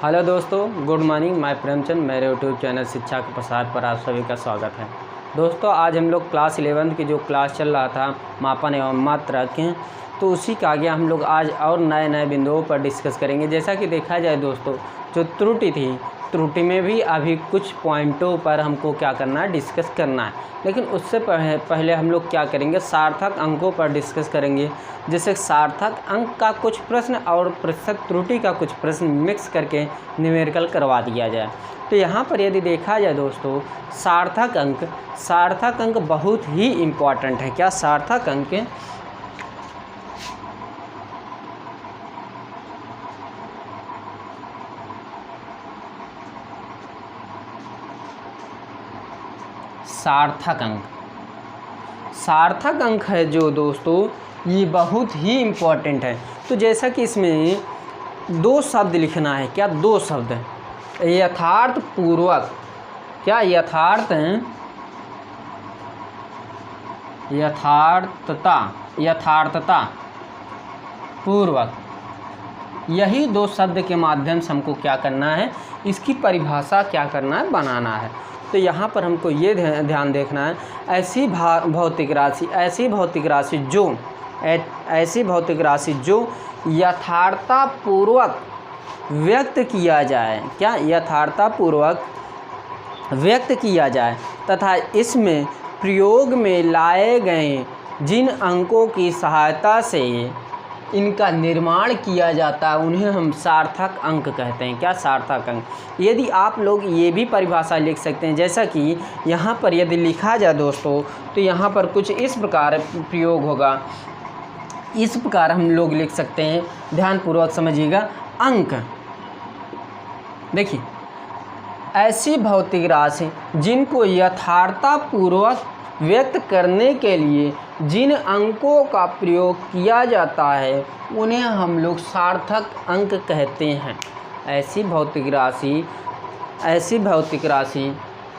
Hello दोस्तों, good morning. मैं प्रेमचंद, मेरे यूट्यूब चैनल शिक्षा के प्रसार पर आप सभी का स्वागत है। दोस्तों, आज हम लोग क्लास 11 की जो क्लास चल रहा था मापन एवं मात्रा के, तो उसी का आगे हम लोग आज और नए नए बिंदुओं पर डिस्कस करेंगे। जैसा कि देखा जाए दोस्तों, जो त्रुटि थी, त्रुटि में भी अभी कुछ पॉइंटों पर हमको क्या करना है, डिस्कस करना है। लेकिन उससे पहले हम लोग क्या करेंगे, सार्थक अंकों पर डिस्कस करेंगे। जैसे सार्थक अंक का कुछ प्रश्न और प्रतिशत त्रुटि का कुछ प्रश्न मिक्स करके न्यूमेरिकल करवा दिया जाए। तो यहाँ पर यदि देखा जाए दोस्तों, सार्थक अंक बहुत ही इम्पॉर्टेंट है। क्या सार्थक अंक सार्थक अंक है जो दोस्तों, ये बहुत ही इम्पॉर्टेंट है। तो जैसा कि इसमें दो शब्द लिखना है। क्या दो शब्द? यथार्थपूर्वक। क्या यथार्थता पूर्वक। यही दो शब्द के माध्यम से हमको क्या करना है, इसकी परिभाषा क्या करना है, बनाना है। तो यहाँ पर हमको ये ध्यान देखना है, ऐसी भौतिक राशि जो यथार्थतापूर्वक व्यक्त किया जाए। क्या? यथार्थतापूर्वक व्यक्त किया जाए तथा इसमें प्रयोग में लाए गए जिन अंकों की सहायता से इनका निर्माण किया जाता है, उन्हें हम सार्थक अंक कहते हैं। क्या? सार्थक अंक। यदि आप लोग ये भी परिभाषा लिख सकते हैं, जैसा कि यहाँ पर यदि लिखा जाए दोस्तों, तो यहाँ पर कुछ इस प्रकार प्रयोग होगा। इस प्रकार हम लोग लिख सकते हैं, ध्यानपूर्वक समझिएगा। अंक, देखिए, ऐसी भौतिक राशि जिनको यथार्थतापूर्वक व्यक्त करने के लिए जिन अंकों का प्रयोग किया जाता है, उन्हें हम लोग सार्थक अंक कहते हैं। ऐसी भौतिक राशि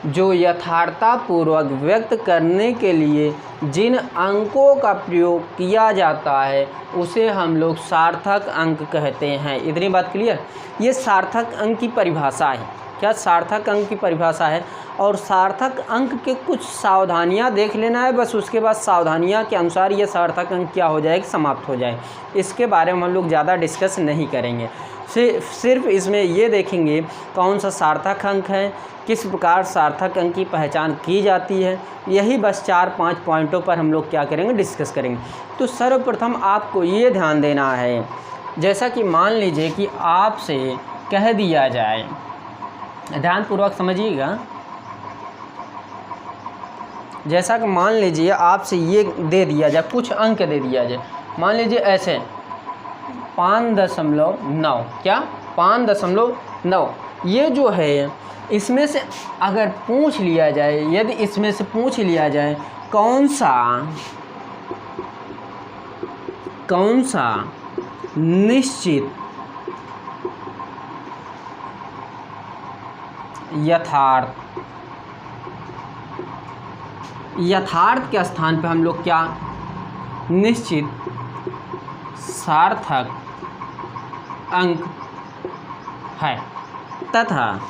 जो यथार्थतापूर्वक व्यक्त करने के लिए जिन अंकों का प्रयोग किया जाता है, उसे हम लोग सार्थक अंक कहते हैं। इतनी बात क्लियर? ये सार्थक अंक की परिभाषा है। क्या? सार्थक अंक की परिभाषा है। और सार्थक अंक के कुछ सावधानियां देख लेना है, बस उसके बाद सावधानियां के अनुसार ये सार्थक अंक क्या हो जाएगा, समाप्त हो जाए। इसके बारे में हम लोग ज़्यादा डिस्कस नहीं करेंगे। सिर्फ इसमें ये देखेंगे कौन सा सार्थक अंक है, किस प्रकार सार्थक अंक की पहचान की जाती है। यही बस 4-5 पॉइंटों पर हम लोग क्या करेंगे, डिस्कस करेंगे। तो सर्वप्रथम आपको ये ध्यान देना है, जैसा कि मान लीजिए कि आपसे कह दिया जाए, ध्यानपूर्वक समझिएगा। जैसा कि मान लीजिए आपसे ये दे दिया जाए, कुछ अंक दे दिया जाए, मान लीजिए ऐसे 5.9। क्या? 5.9। ये जो है, इसमें से अगर पूछ लिया जाए, यदि इसमें से पूछ लिया जाए कौन सा निश्चित यथार्थ के स्थान पे हम लोग क्या, निश्चित सार्थक अंक है, तथा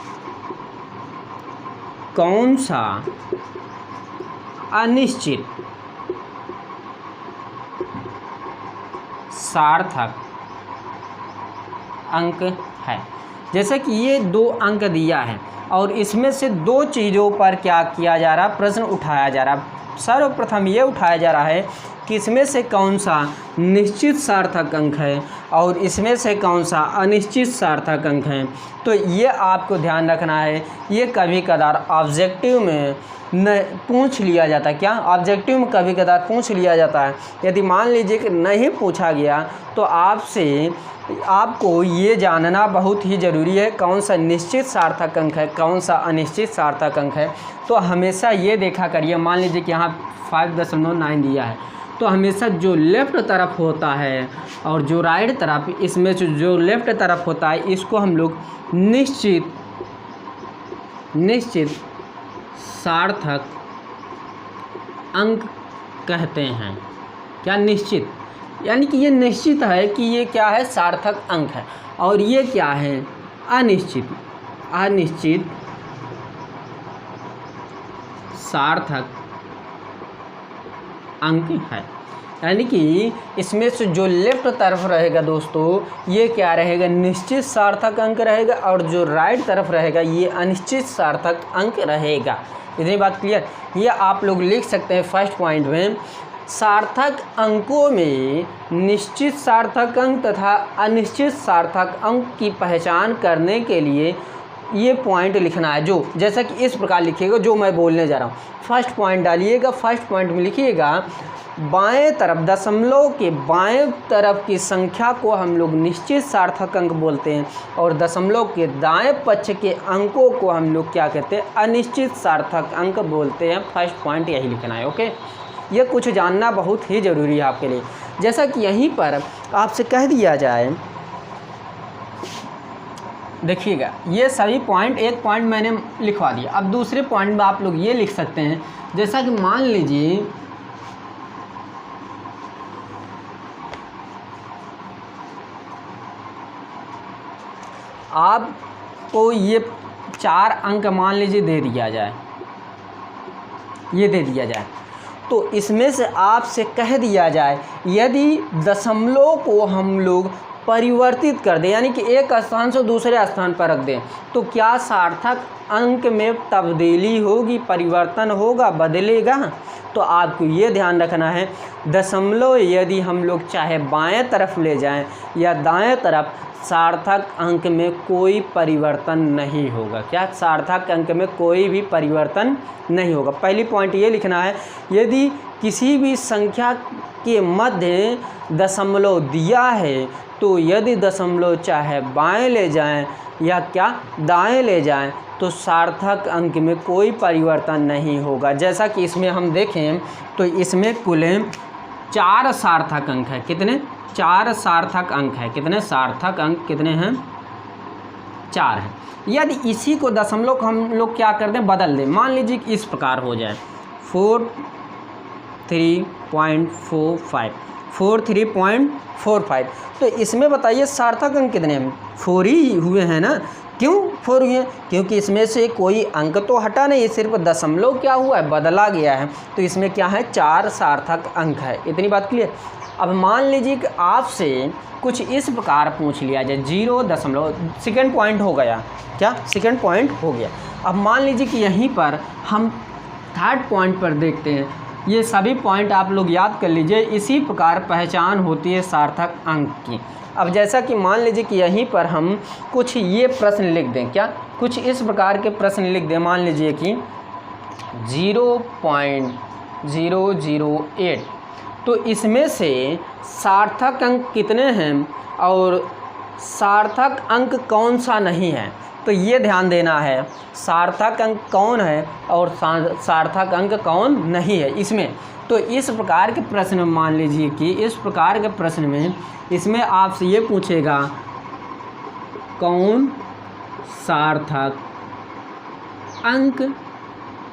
कौन सा अनिश्चित सार्थक अंक है। जैसे कि ये 2 अंक दिया है और इसमें से 2 चीज़ों पर क्या किया जा रहा है, प्रश्न उठाया जा रहा है। सर्वप्रथम ये उठाया जा रहा है कि इसमें से कौन सा निश्चित सार्थक अंक है और इसमें से कौन सा अनिश्चित सार्थक अंक है। तो ये आपको ध्यान रखना है। ये कभी कदार ऑब्जेक्टिव में पूछ लिया जाता है। क्या? ऑब्जेक्टिव में कभी कदार पूछ लिया जाता है। यदि मान लीजिए कि नहीं पूछा गया, तो आपको ये जानना बहुत ही ज़रूरी है, कौन सा निश्चित सार्थक अंक है, कौन सा अनिश्चित सार्थक अंक है। तो हमेशा ये देखा करिए, मान लीजिए कि यहाँ 5.9 दिया है, तो हमेशा जो लेफ़्ट तरफ होता है और जो राइट तरफ, इसमें से जो लेफ़्ट तरफ होता है, इसको हम लोग निश्चित सार्थक अंक कहते हैं। क्या? निश्चित। यानी कि ये निश्चित है कि ये क्या है, सार्थक अंक है। और ये क्या है, अनिश्चित सार्थक अंक है। यानी कि इसमें से जो लेफ्ट तरफ रहेगा दोस्तों ये क्या रहेगा, निश्चित सार्थक अंक रहेगा, और जो राइट तरफ रहेगा ये अनिश्चित सार्थक अंक रहेगा। इतनी बात क्लियर। ये आप लोग लिख सकते हैं फर्स्ट पॉइंट में, सार्थक अंकों में निश्चित सार्थक अंक तथा अनिश्चित सार्थक अंक की पहचान करने के लिए ये पॉइंट लिखना है। जो जैसा कि इस प्रकार लिखिएगा जो मैं बोलने जा रहा हूँ। फर्स्ट पॉइंट डालिएगा, फर्स्ट पॉइंट में लिखिएगा बाएं तरफ, दशमलव के बाएं तरफ की संख्या को हम लोग निश्चित सार्थक अंक बोलते हैं, और दशमलव के दाएं पक्ष के अंकों को हम लोग क्या कहते हैं, अनिश्चित सार्थक अंक बोलते हैं। फर्स्ट पॉइंट यही लिखना है। ओके, ये कुछ जानना बहुत ही ज़रूरी है आपके लिए। जैसा कि यहीं पर आपसे कह दिया जाए, देखिएगा ये सभी पॉइंट, एक पॉइंट मैंने लिखवा दिया। अब दूसरे पॉइंट में आप लोग ये लिख सकते हैं, जैसा कि मान लीजिए आपको ये 4 अंक मान लीजिए दे दिया जाए, ये दे दिया जाए, तो इसमें से आपसे कह दिया जाए यदि दशमलव को हम लोग परिवर्तित कर दें, यानी कि एक स्थान से दूसरे स्थान पर रख दें, तो क्या सार्थक अंक में तब्दीली होगी, परिवर्तन होगा, बदलेगा। तो आपको ये ध्यान रखना है, दशमलव यदि हम लोग चाहे बाएं तरफ ले जाएं या दाएं तरफ, सार्थक अंक में कोई परिवर्तन नहीं होगा। क्या, सार्थक अंक में कोई भी परिवर्तन नहीं होगा। पहली पॉइंट ये लिखना है, यदि किसी भी संख्या के मध्य दशमलव दिया है तो यदि दशमलव चाहे बाएं ले जाएं या क्या दाएं ले जाएं तो सार्थक अंक में कोई परिवर्तन नहीं होगा। जैसा कि इसमें हम देखें तो इसमें कुल 4 सार्थक अंक है। कितने? 4 सार्थक अंक है। कितने सार्थक अंक कितने हैं? 4 हैं। यदि इसी को दशमलव को हम लोग क्या कर दें, बदल दें, मान लीजिए कि इस प्रकार हो जाए 43.45, तो इसमें बताइए सार्थक अंक कितने हैं? 4 ही हुए हैं ना। क्यों 4 हुए हैं? क्योंकि इसमें से कोई अंक तो हटा नहीं, सिर्फ दशमलव क्या हुआ है, बदला गया है। तो इसमें क्या है, 4 सार्थक अंक है। इतनी बात क्लियर। अब मान लीजिए कि आपसे कुछ इस प्रकार पूछ लिया जाए, 0. सेकेंड पॉइंट हो गया। क्या? सेकेंड पॉइंट हो गया। अब मान लीजिए कि यहीं पर हम थर्ड पॉइंट पर देखते हैं। ये सभी पॉइंट आप लोग याद कर लीजिए। इसी प्रकार पहचान होती है सार्थक अंक की। अब जैसा कि मान लीजिए कि यहीं पर हम कुछ ये प्रश्न लिख दें, क्या कुछ इस प्रकार के प्रश्न लिख दें। मान लीजिए कि 0.008, तो इसमें से सार्थक अंक कितने हैं और सार्थक अंक कौन सा नहीं है। तो ये ध्यान देना है, सार्थक अंक कौन है और सार्थक अंक कौन नहीं है इसमें। तो इस प्रकार के प्रश्न में मान लीजिए कि इस प्रकार के प्रश्न में इसमें आपसे ये पूछेगा कौन सार्थक अंक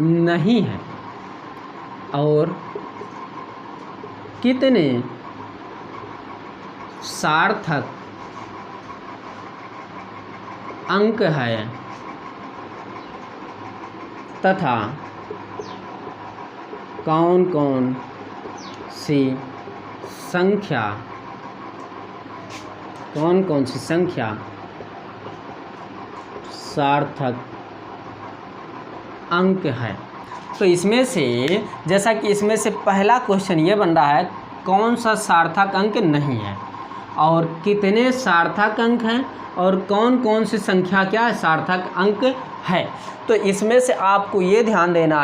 नहीं है और कितने सार्थक अंक है तथा कौन कौन सी संख्या सार्थक अंक है। तो इसमें से जैसा कि इसमें से पहला क्वेश्चन ये बन रहा है कौन सा सार्थक अंक नहीं है और कितने सार्थक अंक हैं और कौन कौन सी संख्या क्या है सार्थक अंक है। तो इसमें से आपको ये ध्यान देना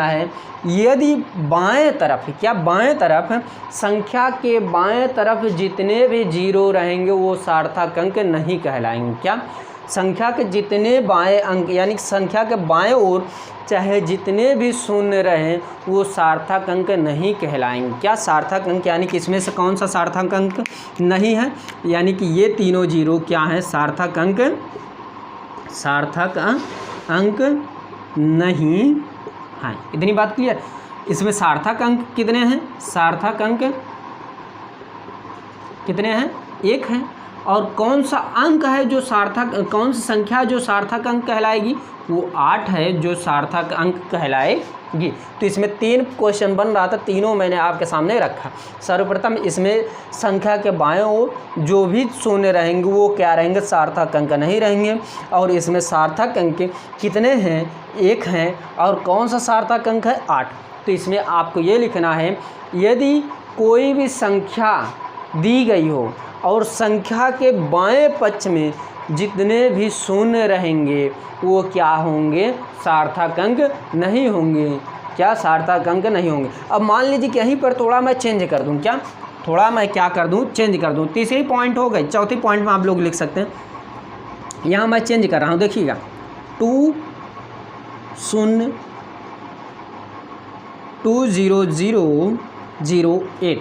है, यदि बाएं तरफ, क्या बाएं तरफ, संख्या के बाएं तरफ जितने भी जीरो रहेंगे वो सार्थक अंक नहीं कहलाएंगे। क्या? संख्या के जितने बाएं अंक यानी संख्या के बाएं ओर चाहे जितने भी शून्य रहें वो सार्थक अंक नहीं कहलाएंगे। क्या? सार्थक अंक। यानी कि इसमें से कौन सा सार्थक अंक नहीं है, यानी कि ये तीनों जीरो क्या हैं, सार्थक अंक नहीं हैं। इतनी बात क्लियर। इसमें सार्थक अंक कितने हैं, सार्थक अंक कितने हैं, 1 हैं और कौन सा अंक है जो सार्थक, कौन सी संख्या जो सार्थक अंक कहलाएगी, वो 8 है जो सार्थक अंक कहलाएगी। तो इसमें 3 क्वेश्चन बन रहा था, तीनों मैंने आपके सामने रखा। सर्वप्रथम इसमें संख्या के बाएं ओर जो भी शून्य रहेंगे वो क्या रहेंगे, सार्थक अंक नहीं रहेंगे। और इसमें सार्थक अंक कितने हैं, 1 हैं। और कौन सा सार्थक अंक है, 8। तो इसमें आपको ये लिखना है, यदि कोई भी संख्या दी गई हो और संख्या के बाएं पक्ष में जितने भी शून्य रहेंगे वो क्या होंगे, सार्थक अंक नहीं होंगे। क्या सार्थक अंक नहीं होंगे। अब मान लीजिए कि यहीं पर थोड़ा मैं चेंज कर दूं, क्या थोड़ा मैं क्या कर दूं, चेंज कर दूं। तीसरी पॉइंट हो गई, चौथी पॉइंट में आप लोग लिख सकते हैं। यहाँ मैं चेंज कर रहा हूँ, देखिएगा 20008,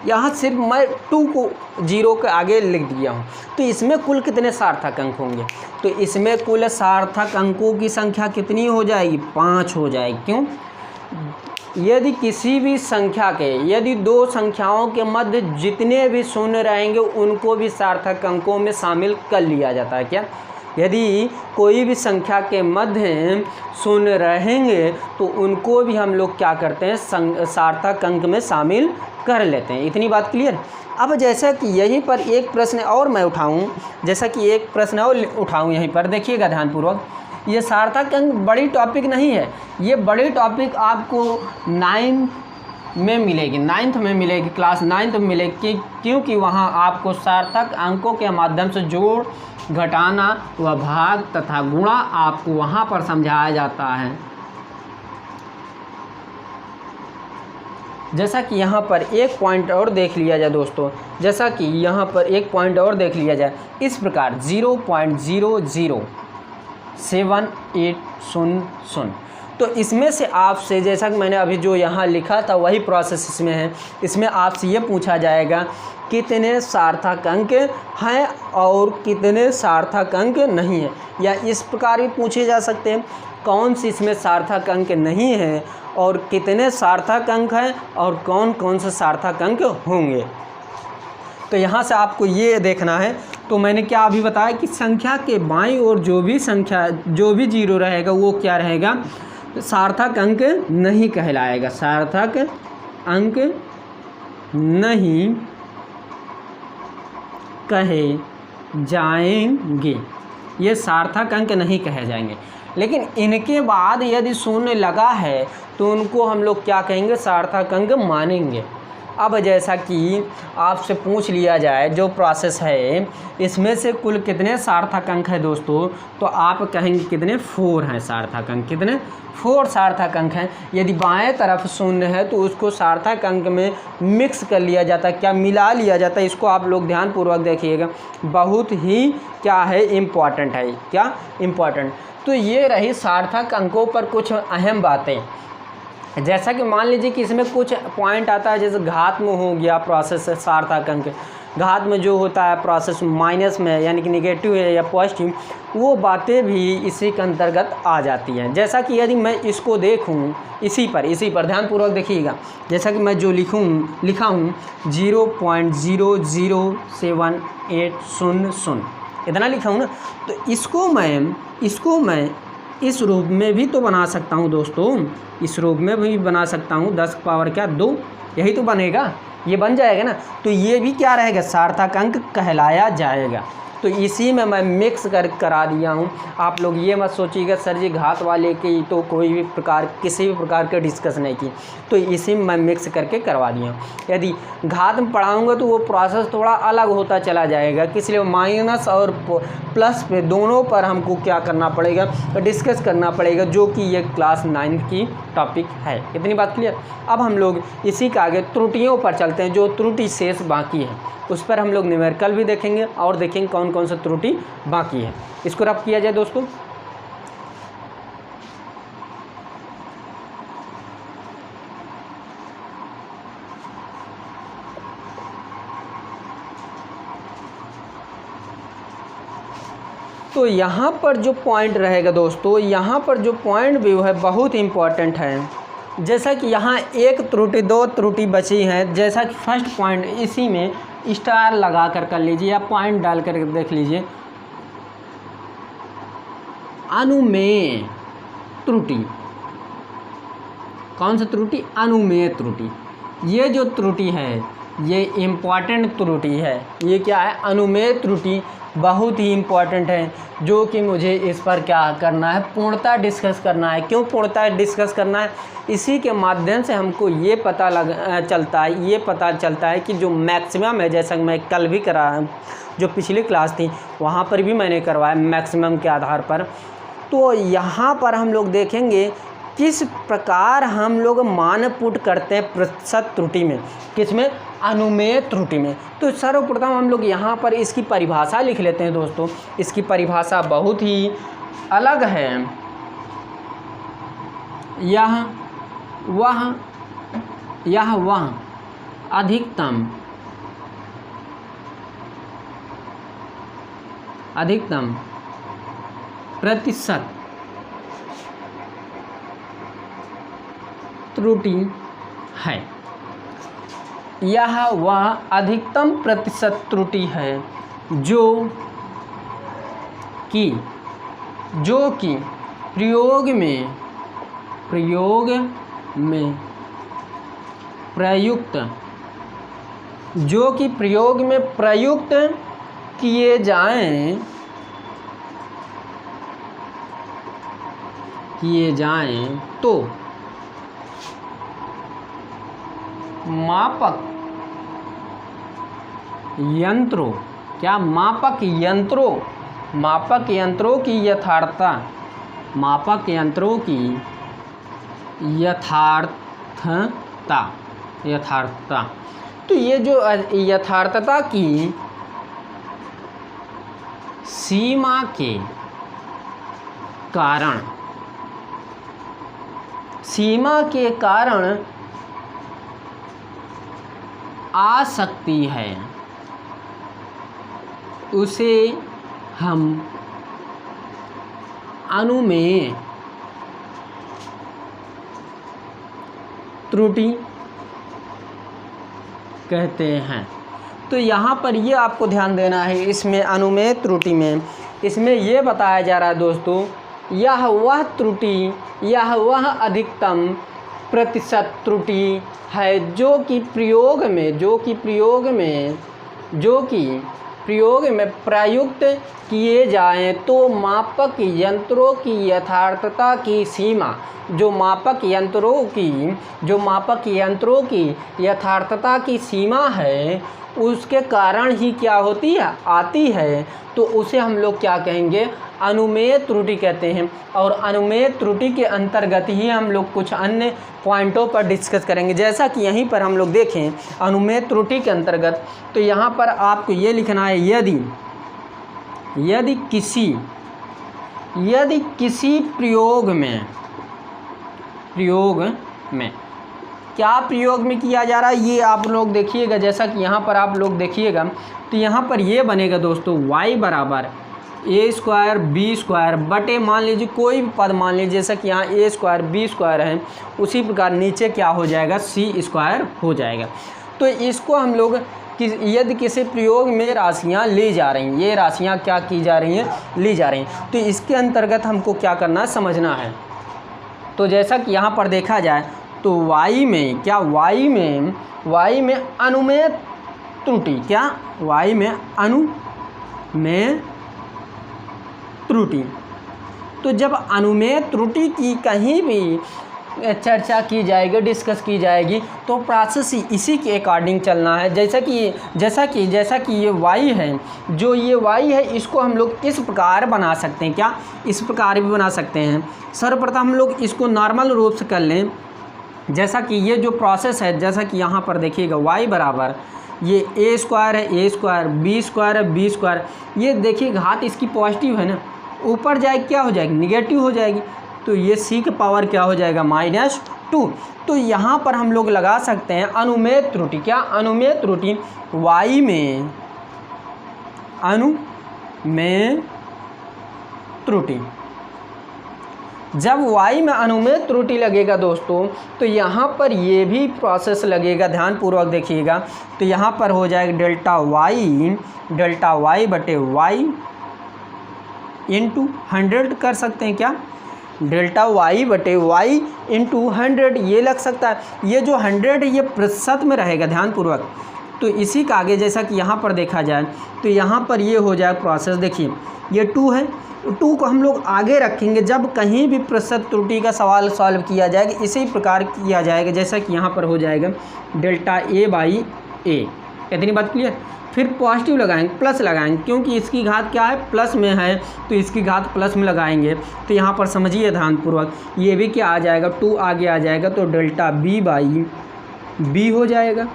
यहाँ सिर्फ मैं 2 को 0 के आगे लिख दिया हूँ। तो इसमें कुल कितने सार्थक अंक होंगे, तो इसमें कुल सार्थक अंकों की संख्या कितनी हो जाएगी, 5 हो जाएगी। क्यों, यदि किसी भी संख्या के, यदि 2 संख्याओं के मध्य जितने भी शून्य रहेंगे उनको भी सार्थक अंकों में शामिल कर लिया जाता है। क्या, यदि कोई भी संख्या के मध्य शून्य रहेंगे तो उनको भी हम लोग क्या करते हैं, सार्थक अंक में शामिल कर लेते हैं। इतनी बात क्लियर। अब जैसा कि यहीं पर एक प्रश्न और मैं उठाऊं, जैसा कि एक प्रश्न और उठाऊं यहीं पर, देखिएगा ध्यानपूर्वक। ये सार्थक अंक बड़ी टॉपिक नहीं है, ये बड़ी टॉपिक आपको 9th में मिलेगी, 9th में मिलेगी, क्लास 9th में मिलेगी, क्योंकि वहाँ आपको सार्थक अंकों के माध्यम से जोड़, घटाना व भाग तथा गुणा आपको वहाँ पर समझाया जाता है। जैसा कि यहाँ पर एक पॉइंट और देख लिया जाए दोस्तों, जैसा कि यहाँ पर एक पॉइंट और देख लिया जाए, इस प्रकार 0.007800, तो इसमें से आपसे, जैसा कि मैंने अभी जो यहाँ लिखा था वही प्रोसेस इसमें है। इसमें आपसे ये पूछा जाएगा कितने सार्थक अंक हैं और कितने सार्थक अंक नहीं हैं, या इस प्रकार भी पूछे जा सकते हैं, कौन सी इसमें सार्थक अंक नहीं है और कितने सार्थक अंक हैं और कौन कौन से सार्थक अंक होंगे। तो यहाँ से आपको ये देखना है। तो मैंने क्या अभी बताया कि संख्या के बाईं ओर जो भी संख्या, जो भी 0 रहेगा वो क्या रहेगा, सार्थक अंक नहीं कहलाएगा, सार्थक अंक नहीं कहे जाएंगे, ये सार्थक अंक नहीं कहे जाएंगे। लेकिन इनके बाद यदि शून्य लगा है तो उनको हम लोग क्या कहेंगे, सार्थक अंक मानेंगे। अब जैसा कि आपसे पूछ लिया जाए जो प्रोसेस है, इसमें से कुल कितने सार्थक अंक है दोस्तों, तो आप कहेंगे कितने, 4 हैं सार्थक अंक, कितने, 4 सार्थक अंक हैं। यदि बाएं तरफ शून्य है तो उसको सार्थक अंक में मिक्स कर लिया जाता है, क्या मिला लिया जाता है। इसको आप लोग ध्यानपूर्वक देखिएगा, बहुत ही क्या है, इम्पॉर्टेंट है, क्या इम्पॉर्टेंट। तो ये रही सार्थक अंकों पर कुछ अहम बातें। जैसा कि मान लीजिए कि इसमें कुछ पॉइंट आता है, जैसे घात में हो गया प्रोसेस सार्थक अंक, घात में जो होता है प्रोसेस माइनस में, यानी कि निगेटिव है या पॉजिटिव, वो बातें भी इसी के अंतर्गत आ जाती हैं। जैसा कि यदि मैं इसको देखूं, इसी पर ध्यानपूर्वक देखिएगा, जैसा कि मैं जो लिखा हूँ 0.007800, इतना लिखा हूँ ना, तो इसको मैं इस रूप में भी तो बना सकता हूँ दोस्तों, इस रूप में भी बना सकता हूँ, 10 की पावर क्या 2, यही तो बनेगा, ये बन जाएगा ना। तो ये भी क्या रहेगा, सार्थक अंक कहलाया जाएगा। तो इसी में मैं मिक्स करा दिया हूँ। आप लोग ये मत सोचिएगा सर जी घात वाले की तो कोई भी प्रकार, किसी भी प्रकार के डिस्कस नहीं की, तो इसी में मैं मिक्स करके करवा दिया हूँ। यदि घात में पढ़ाऊँगा तो वो प्रोसेस थोड़ा अलग होता चला जाएगा, इसलिए माइनस और प्लस पे दोनों पर हमको क्या करना पड़ेगा, डिस्कस करना पड़ेगा, जो कि ये क्लास 9th की टॉपिक है। इतनी बात क्लियर। अब हम लोग इसी के आगे त्रुटियों पर चलते हैं, जो त्रुटि शेष बाकी है उस पर हम लोग न्यूमेरिकल भी देखेंगे और देखेंगे कौन कौन सा त्रुटि बाकी है। इसको रफ किया जाए दोस्तों। तो यहाँ पर जो पॉइंट रहेगा दोस्तों, यहाँ पर जो पॉइंट भी है बहुत इम्पॉर्टेंट है। जैसा कि यहाँ एक त्रुटि, 2 त्रुटि बची हैं। जैसा कि फर्स्ट पॉइंट, इसी में स्टार लगा कर लीजिए या पॉइंट डाल कर देख लीजिए। अनुमेय त्रुटि, कौन सा त्रुटि? अनुमेय त्रुटि। ये जो त्रुटि है ये इम्पॉर्टेंट त्रुटि है। ये क्या है? अनुमेय त्रुटि बहुत ही इम्पॉर्टेंट है, जो कि मुझे इस पर क्या करना है? पूर्णतः डिस्कस करना है। क्यों पूर्णतः डिस्कस करना है? इसी के माध्यम से हमको ये पता चलता है कि जो मैक्सिमम है, जैसा मैं कल भी करा, जो पिछली क्लास थी वहाँ पर भी मैंने करवाया मैक्सिमम के आधार पर। तो यहाँ पर हम लोग देखेंगे किस प्रकार हम लोग मान पुट करते हैं प्रतिशत त्रुटि में, किसमें? अनुमेय त्रुटि में। तो सर्वप्रथम हम लोग यहाँ पर इसकी परिभाषा लिख लेते हैं दोस्तों। इसकी परिभाषा बहुत ही अलग है। यह वह अधिकतम प्रतिशत त्रुटि है। यह वह अधिकतम प्रतिशत त्रुटि है जो कि प्रयोग में प्रयुक्त किए जाएं तो मापक यंत्रों की यथार्थता। तो ये जो यथार्थता की सीमा के कारण आ सकती है, उसे हम अनुमेय त्रुटि कहते हैं। तो यहाँ पर ये आपको ध्यान देना है, इसमें अनुमेय त्रुटि में इसमें ये बताया जा रहा है दोस्तों, यह वह अधिकतम प्रतिशत त्रुटि है जो कि प्रयोग में प्रयुक्त किए जाएं तो मापक यंत्रों की यथार्थता की सीमा, जो मापक यंत्रों की यथार्थता की सीमा है उसके कारण ही क्या होती है? आती है। तो उसे हम लोग क्या कहेंगे? अनुमेय त्रुटि कहते हैं। और अनुमेय त्रुटि के अंतर्गत ही हम लोग कुछ अन्य पॉइंटों पर डिस्कस करेंगे। जैसा कि यहीं पर हम लोग देखें अनुमेय त्रुटि के अंतर्गत, तो यहाँ पर आपको ये लिखना है, यदि किसी प्रयोग में क्या प्रयोग में किया जा रहा है ये आप लोग देखिएगा। जैसा कि यहाँ पर आप लोग देखिएगा तो यहाँ पर ये बनेगा दोस्तों, y बराबर a² b² बटे, मान लीजिए कोई भी पद मान लीजिए, जैसा कि यहाँ a² b² है, उसी प्रकार नीचे क्या हो जाएगा? c² हो जाएगा। तो इसको हम लोग यदि किसी प्रयोग में राशियाँ ली जा रही हैं, ये राशियाँ क्या की जा रही हैं? ली जा रही हैं। तो इसके अंतर्गत हमको क्या करना है? समझना है। तो जैसा कि यहाँ पर देखा जाए तो y में अनुमेय त्रुटि, y में अनुमेय त्रुटि। तो जब अनुमेय त्रुटि की कहीं भी चर्चा की जाएगी, डिस्कस की जाएगी, तो प्रोसेस इसी के अकॉर्डिंग चलना है। जैसा कि ये y है, जो ये y है इसको हम लोग इस प्रकार बना सकते हैं। क्या? इस प्रकार भी बना सकते हैं। सर्वप्रथम हम लोग इसको नॉर्मल रूप से कर लें। जैसा कि ये जो प्रोसेस है, जैसा कि यहाँ पर देखिएगा y बराबर ये a² है, a² b² है, b²। ये देखिए घात इसकी पॉजिटिव है ना, ऊपर जाएगी क्या हो जाएगी? निगेटिव हो जाएगी। तो ये c का पावर क्या हो जाएगा? -2। तो यहाँ पर हम लोग लगा सकते हैं अनुमेय त्रुटि। क्या? अनुमेय त्रुटि y में अनुमेय त्रुटि। जब y में अनुमेय त्रुटि लगेगा दोस्तों, तो यहाँ पर ये भी प्रोसेस लगेगा, ध्यानपूर्वक देखिएगा। तो यहाँ पर हो जाएगा डेल्टा y बटे y इंटू 100 कर सकते हैं क्या, डेल्टा y बटे y इंटू 100 ये लग सकता है। ये जो 100 है ये प्रतिशत में रहेगा, ध्यानपूर्वक। तो इसी का आगे जैसा कि यहाँ पर देखा जाए तो यहाँ पर ये हो जाए प्रोसेस। देखिए ये 2 है, 2 को हम लोग आगे रखेंगे जब कहीं भी प्रतिशत त्रुटि का सवाल सॉल्व किया जाएगा, इसी प्रकार किया जाएगा जैसा कि यहाँ पर हो जाएगा डेल्टा a बाई a। इतनी बात क्लियर। फिर पॉजिटिव लगाएंगे, प्लस लगाएंगे, क्योंकि इसकी घात क्या है, प्लस में है, तो इसकी घात प्लस में लगाएंगे। तो यहाँ पर समझिए ध्यानपूर्वक, ये भी क्या आ जाएगा, 2 आगे आ जाएगा, तो डेल्टा b बाई b हो जाएगा।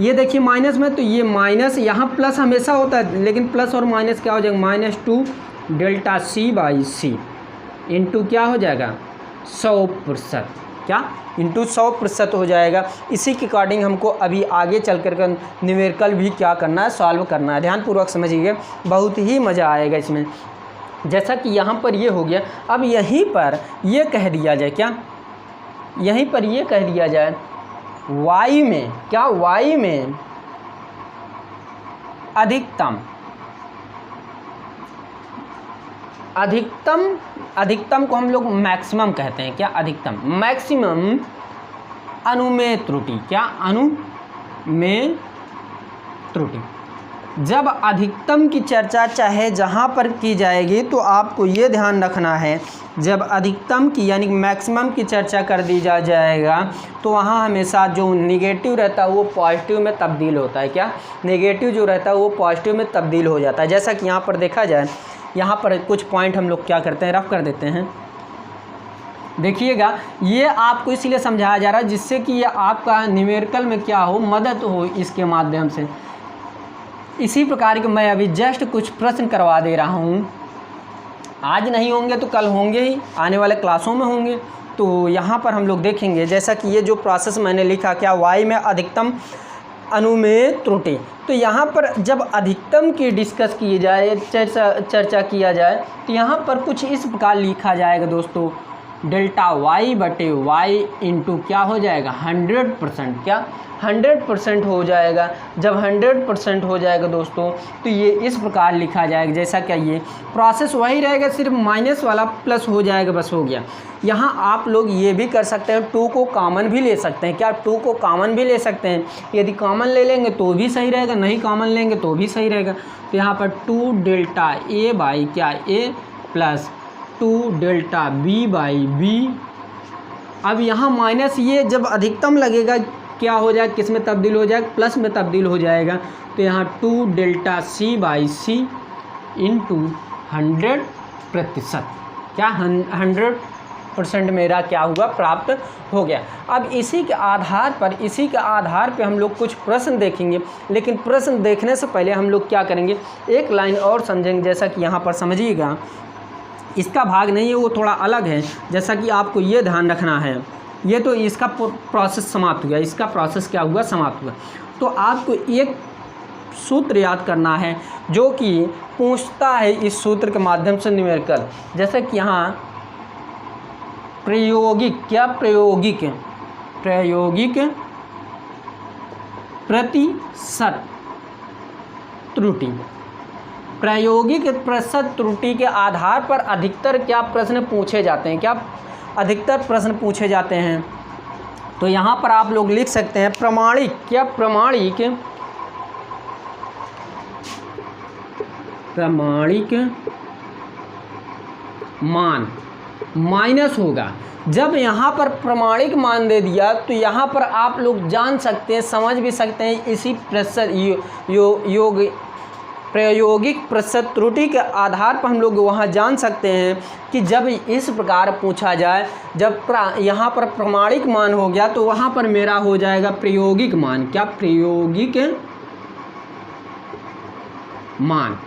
ये देखिए माइनस में, तो ये माइनस, यहाँ प्लस हमेशा होता है, लेकिन प्लस और माइनस क्या हो जाएगा, -2 delta c by c into क्या हो जाएगा 100%, क्या इंटू 100% हो जाएगा। इसी के अकॉर्डिंग हमको अभी आगे चल कर न्यूमेरिकल भी क्या करना है, सॉल्व करना है। ध्यानपूर्वक समझिए, बहुत ही मज़ा आएगा इसमें। जैसा कि यहाँ पर ये हो गया, अब यहीं पर ये कह दिया जाए, क्या यहीं पर ये कह दिया जाए y में, क्या y में अधिकतम को हम लोग मैक्सिमम कहते हैं, क्या अधिकतम, मैक्सिमम अनुमेय त्रुटि, क्या अनुमेय त्रुटि। जब अधिकतम की चर्चा चाहे जहाँ पर की जाएगी तो आपको ये ध्यान रखना है, जब अधिकतम की यानी मैक्सिमम की चर्चा कर दी जाएगा तो वहाँ हमेशा जो निगेटिव रहता है वो पॉजिटिव में तब्दील होता है, क्या नेगेटिव जो रहता है वो पॉजिटिव में तब्दील हो जाता है। जैसा कि यहाँ पर देखा जाए, यहाँ पर कुछ पॉइंट हम लोग क्या करते हैं, रफ कर देते हैं। देखिएगा, ये आपको इसलिए समझाया जा रहा है जिससे कि ये आपका न्यूमेरिकल में क्या हो, मदद हो इसके माध्यम से। इसी प्रकार के मैं अभी जस्ट कुछ प्रश्न करवा दे रहा हूँ, आज नहीं होंगे तो कल होंगे ही, आने वाले क्लासों में होंगे। तो यहाँ पर हम लोग देखेंगे, जैसा कि ये जो प्रोसेस मैंने लिखा, क्या y में अधिकतम अनुमेय त्रुटि। तो यहाँ पर जब अधिकतम की डिस्कस की जाए, चर्चा किया जाए, तो यहाँ पर कुछ इस प्रकार लिखा जाएगा दोस्तों, डेल्टा y बटे y इंटू क्या हो जाएगा 100%, क्या 100% हो जाएगा। जब 100% हो जाएगा दोस्तों तो ये इस प्रकार लिखा जाएगा, जैसा क्या ये प्रोसेस वही रहेगा, सिर्फ माइनस वाला प्लस हो जाएगा, बस हो गया। यहाँ आप लोग ये भी कर सकते हैं, 2 को कॉमन भी ले सकते हैं, क्या 2 को कॉमन भी ले सकते हैं। यदि कॉमन ले लेंगे तो भी सही रहेगा, नहीं कॉमन लेंगे तो भी सही रहेगा। तो यहाँ पर 2 डेल्टा a बाई क्या a plus 2 delta b by b। अब यहाँ माइनस, ये जब अधिकतम लगेगा क्या हो जाएगा, किस में तब्दील हो जाएगा, प्लस में तब्दील हो जाएगा। तो यहाँ 2 delta c by c into 100%, क्या 100% मेरा क्या हुआ, प्राप्त हो गया। अब इसी के आधार पर हम लोग कुछ प्रश्न देखेंगे, लेकिन प्रश्न देखने से पहले हम लोग क्या करेंगे, एक लाइन और समझेंगे। जैसा कि यहाँ पर समझिएगा, इसका भाग नहीं है, वो थोड़ा अलग है। जैसा कि आपको ये ध्यान रखना है, ये तो इसका प्रोसेस समाप्त हुआ, इसका प्रोसेस क्या हुआ, समाप्त हुआ। तो आपको एक सूत्र याद करना है जो कि पूछता है इस सूत्र के माध्यम से न्यूमेरिकल। जैसे कि यहाँ प्रायोगिक, क्या प्रायोगिक प्रतिशत त्रुटि, प्रायोगिक प्रतिशत त्रुटि के आधार पर अधिकतर क्या प्रश्न पूछे जाते हैं, क्या अधिकतर प्रश्न पूछे जाते हैं। तो यहाँ पर आप लोग लिख सकते हैं प्रमाणिक, क्या प्रमाणिक मान माइनस होगा। जब यहाँ पर प्रमाणिक मान दे दिया तो यहाँ पर आप लोग जान सकते हैं, समझ भी सकते हैं, इसी प्रतिशत प्रायोगिक प्रतिशत त्रुटि के आधार पर हम लोग वहाँ जान सकते हैं कि जब इस प्रकार पूछा जाए, जब यहाँ पर प्रमाणिक मान हो गया तो वहाँ पर मेरा हो जाएगा प्रायोगिक मान, क्या प्रायोगिक मान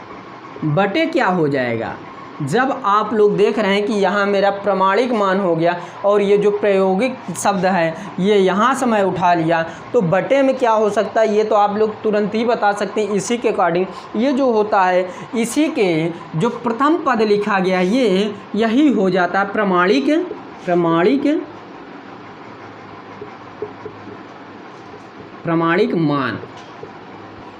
बटे क्या हो जाएगा जब आप लोग देख रहे हैं कि यहाँ मेरा प्रमाणिक मान हो गया और ये जो प्रायोगिक शब्द है ये यहाँ से मैं उठा लिया, तो बटे में क्या हो सकता है ये तो आप लोग तुरंत ही बता सकते हैं। इसी के अकॉर्डिंग ये जो होता है, इसी के जो प्रथम पद लिखा गया ये यही हो जाता है प्रमाणिक मान।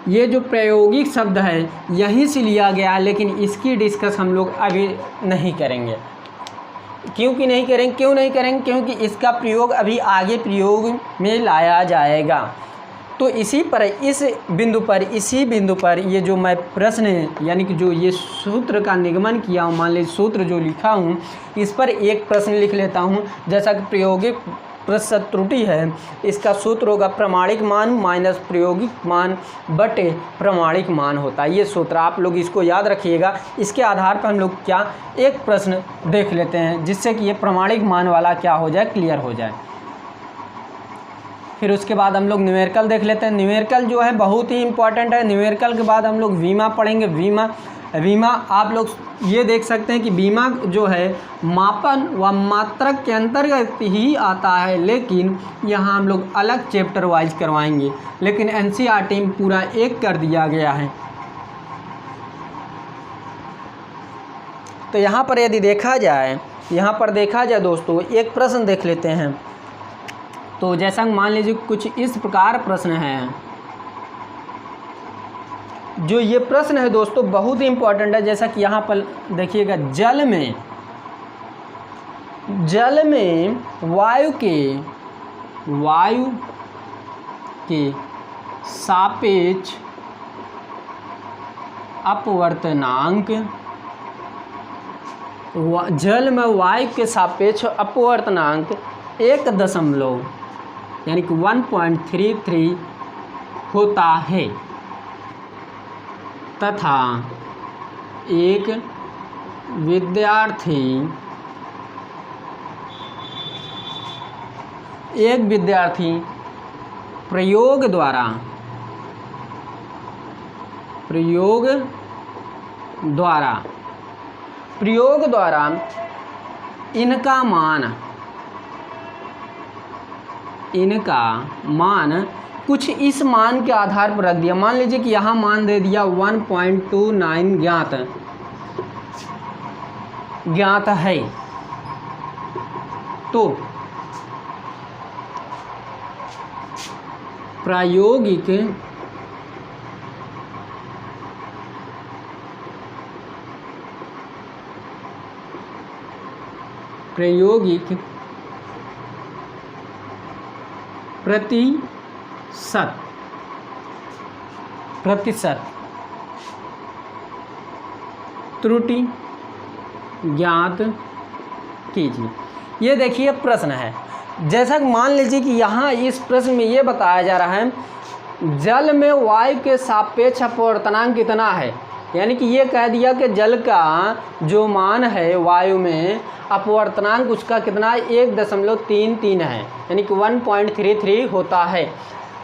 ये जो प्रायोगिक शब्द है यहीं से लिया गया, लेकिन इसकी डिस्कस हम लोग अभी नहीं करेंगे। क्यों नहीं करेंगे? क्योंकि इसका प्रयोग अभी आगे प्रयोग में लाया जाएगा। तो इसी बिंदु पर ये जो मैं प्रश्न यानी कि जो ये सूत्र का निगमन किया हूँ, मान लीजिए सूत्र जो लिखा हूँ इस पर एक प्रश्न लिख लेता हूँ। जैसा कि प्रायोगिक प्रतिशत त्रुटि है, इसका सूत्र होगा प्रमाणिक मान माइनस प्रायोगिक मान बटे प्रमाणिक मान होता है। ये सूत्र आप लोग इसको याद रखिएगा। इसके आधार पर हम लोग क्या एक प्रश्न देख लेते हैं जिससे कि ये प्रमाणिक मान वाला क्या हो जाए, क्लियर हो जाए। फिर उसके बाद हम लोग न्यूमेरिकल देख लेते हैं। न्यूमेरिकल जो है बहुत ही इंपॉर्टेंट है। न्यूमेरिकल के बाद हम लोग वीमा पढ़ेंगे। वीमा आप लोग ये देख सकते हैं कि बीमा जो है मापन व मात्रक के अंतर्गत ही आता है, लेकिन यहाँ हम लोग अलग चैप्टर वाइज करवाएंगे, लेकिन एनसीईआरटी में पूरा एक कर दिया गया है। तो यहाँ पर यदि देखा जाए दोस्तों, एक प्रश्न देख लेते हैं। तो जैसा मान लीजिए कुछ इस प्रकार प्रश्न है। जो ये प्रश्न है दोस्तों बहुत ही इम्पोर्टेंट है। जैसा कि यहाँ पर देखिएगा, जल में वायु के सापेक्ष अपवर्तनांक, जल में वायु के सापेक्ष अपवर्तनांक 1 यानी कि 1.33 होता है तथा एक विद्यार्थी प्रयोग द्वारा इनका मान कुछ इस मान के आधार पर रख दिया। मान लीजिए कि यहाँ मान दे दिया 1.29 ज्ञात है, तो प्रायोगिक प्रतिशत त्रुटि ज्ञात कीजिए। ये देखिए प्रश्न है। जैसा कि मान लीजिए कि यहाँ इस प्रश्न में ये बताया जा रहा है जल में वायु के सापेक्ष अपवर्तनांक कितना है, यानी कि ये कह दिया कि जल का जो मान है वायु में अपवर्तनांक उसका कितना 1.33 है, यानी कि 1.33 होता है।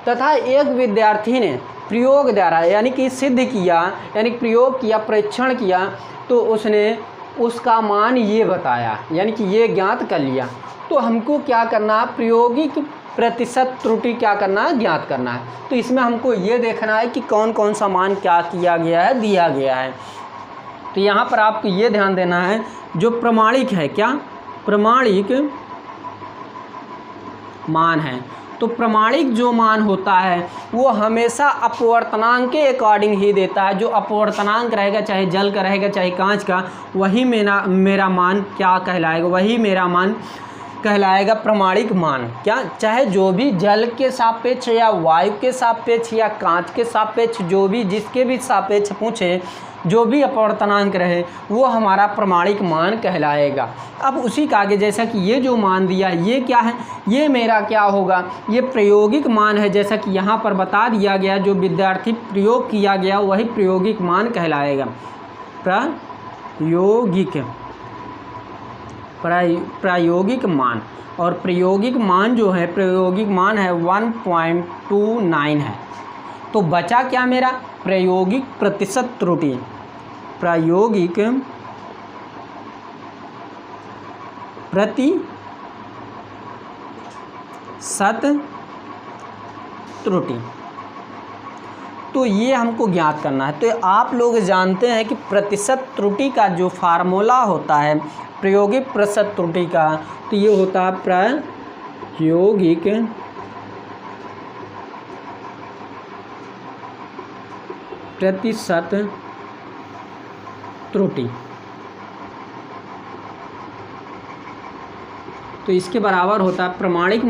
तथा एक विद्यार्थी ने प्रयोग द्वारा यानी कि सिद्ध किया, यानी प्रयोग किया, परीक्षण किया, तो उसने उसका मान ये बताया, यानी कि ये ज्ञात कर लिया। तो हमको क्या करना, प्रायोगिक प्रतिशत त्रुटि क्या करना है, ज्ञात करना है। तो इसमें हमको ये देखना है कि कौन कौन सा मान क्या किया गया है, दिया गया है। तो यहाँ पर आपको ये ध्यान देना है जो प्रमाणिक है, क्या प्रमाणिक मान है, तो प्रमाणिक जो मान होता है वो हमेशा अपवर्तनांक के अकॉर्डिंग ही देता है। जो अपवर्तनांक रहेगा, चाहे जल का रहेगा चाहे कांच का, वही मेरा मान क्या कहलाएगा, वही मेरा मान कहलाएगा प्रमाणिक मान। क्या, चाहे जो भी जल के सापेक्ष या वायु के सापेक्ष या कांच के सापेक्ष, जो भी जिसके भी सापेक्ष पूछे, जो भी अपवर्तनांक रहे वो हमारा प्रमाणिक मान कहलाएगा। अब उसी का आगे जैसा कि ये जो मान दिया ये क्या है, ये मेरा क्या होगा, ये प्रायोगिक मान है। जैसा कि यहाँ पर बता दिया गया जो विद्यार्थी प्रयोग किया गया वही प्रायोगिक मान कहलाएगा। प्रायोगिक मान, और प्रायोगिक मान जो है, प्रायोगिक मान है 1.29 है। तो बचा क्या मेरा, प्रायोगिक प्रतिशत त्रुटि। प्रायोगिक प्रतिशत त्रुटि। तो ये हमको ज्ञात करना है। तो आप लोग जानते हैं कि प्रतिशत त्रुटि का जो फार्मूला होता है प्रायोगिक प्रतिशत त्रुटि का, तो ये होता है प्रायोगिक प्रतिशत त्रुटि। तो इसके बराबर होता है प्रामाणिक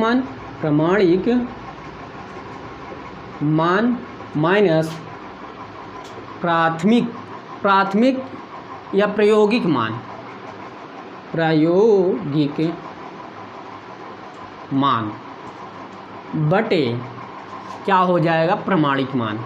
मान माइनस प्राथमिक या प्रायोगिक मान बटे क्या हो जाएगा प्रामाणिक मान।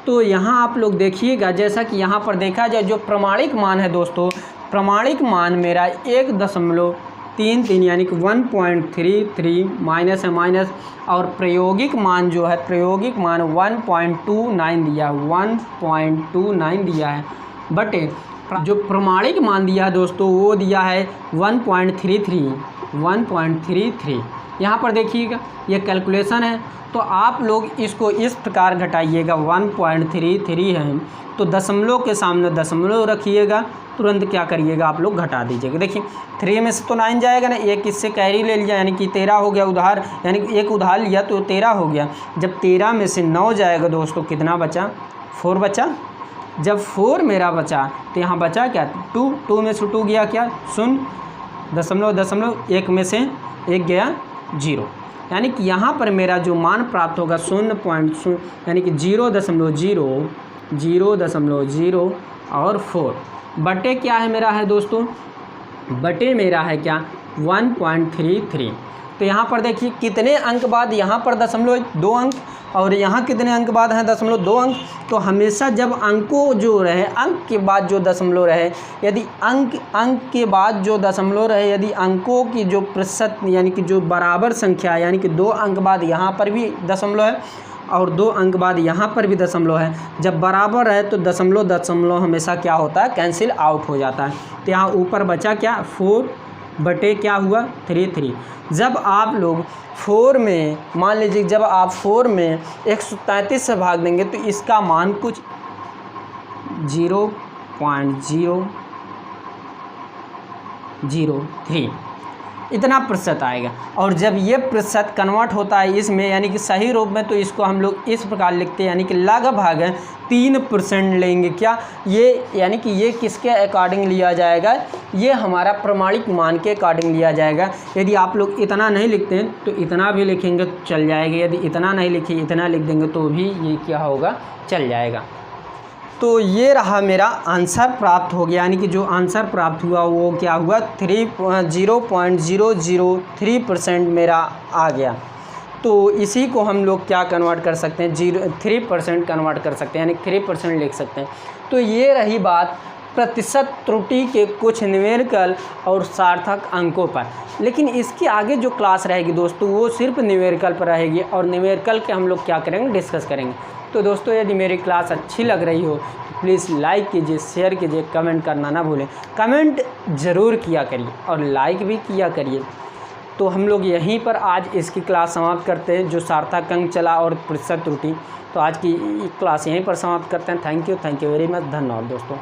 तो यहाँ आप लोग देखिएगा, जैसा कि यहाँ पर देखा जाए जो प्रामाणिक मान है दोस्तों, प्रामाणिक मान मेरा 1.33 यानी कि 1.33 माइनस है माइनस, और प्रायोगिक मान जो है प्रायोगिक मान 1.29 दिया है बटे जो प्रमाणिक मान दिया है दोस्तों वो दिया है 1.33। यहाँ पर देखिएगा ये कैलकुलेशन है, तो आप लोग इसको इस प्रकार घटाइएगा। 1.33 है तो दशमलव के सामने दशमलव रखिएगा, तुरंत क्या करिएगा आप लोग घटा दीजिएगा। देखिए 3 में से तो 9 जाएगा ना, एक इससे कैरी ले लिया यानी कि 13 हो गया उधार, यानी कि एक उधार लिया तो 13 हो गया। जब 13 में से 9 जाएगा दोस्तों कितना बचा, 4 बचा। जब 4 मेरा बचा तो यहाँ बचा क्या 2 में से 2 गया क्या 0, दशमलव 1 में से 1 गया 0, यानी कि यहाँ पर मेरा जो मान प्राप्त होगा 0.0 यानी कि 0.0 और 4 बटे क्या है मेरा है दोस्तों, बटे मेरा है क्या 1.33। तो यहाँ पर देखिए कितने अंक बाद यहाँ पर 0.2 अंक और यहाँ कितने अंक बाद हैं 0.2 अंक। तो हमेशा जब अंकों जो रहे अंक के बाद जो दशमलव रहे, यदि अंक के बाद जो दशमलव रहे, यदि अंकों की जो प्रतिशत यानी कि जो बराबर संख्या है, यानी कि 2 अंक बाद यहाँ पर भी दशमलव है और 2 अंक बाद यहाँ पर भी दशमलव है, जब बराबर है तो दशमलव हमेशा क्या होता है कैंसिल आउट हो जाता है। तो यहाँ ऊपर बचा क्या 4 बटे क्या हुआ 33। जब आप लोग 4 में मान लीजिए जब आप 4 में 133 से भाग देंगे तो इसका मान कुछ 0.003 इतना प्रतिशत आएगा। और जब ये प्रतिशत कन्वर्ट होता है इसमें यानी कि सही रूप में, तो इसको हम लोग इस प्रकार लिखते हैं यानी कि लगभग 3% लेंगे क्या ये, यानी कि ये किसके अकॉर्डिंग लिया जाएगा, ये हमारा प्रमाणिक मान के अकॉर्डिंग लिया जाएगा। यदि आप लोग इतना नहीं लिखते हैं तो इतना भी लिखेंगे तो चल जाएगा, यदि इतना नहीं लिखे इतना लिख देंगे तो भी ये क्या होगा चल जाएगा। तो ये रहा मेरा आंसर प्राप्त हो गया, यानी कि जो आंसर प्राप्त हुआ वो क्या हुआ 0.003% मेरा आ गया। तो इसी को हम लोग क्या कन्वर्ट कर सकते हैं 3% कन्वर्ट कर सकते हैं, यानी 3% लिख सकते हैं। तो ये रही बात प्रतिशत त्रुटि के कुछ न्यूमेरिकल और सार्थक अंकों पर। लेकिन इसके आगे जो क्लास रहेगी दोस्तों वो सिर्फ न्यूमेरिकल पर रहेगी और न्यूमेरिकल के हम लोग क्या करेंगे डिस्कस करेंगे। तो दोस्तों यदि मेरी क्लास अच्छी लग रही हो तो प्लीज़ लाइक कीजिए, शेयर कीजिए, कमेंट करना ना भूलें। कमेंट ज़रूर किया करिए और लाइक भी किया करिए। तो हम लोग यहीं पर आज इसकी क्लास समाप्त करते हैं, जो सार्थक अंक चला और प्रतिशत त्रुटि। तो आज की क्लास यहीं पर समाप्त करते हैं। थैंक यू वेरी मच, धन्यवाद दोस्तों।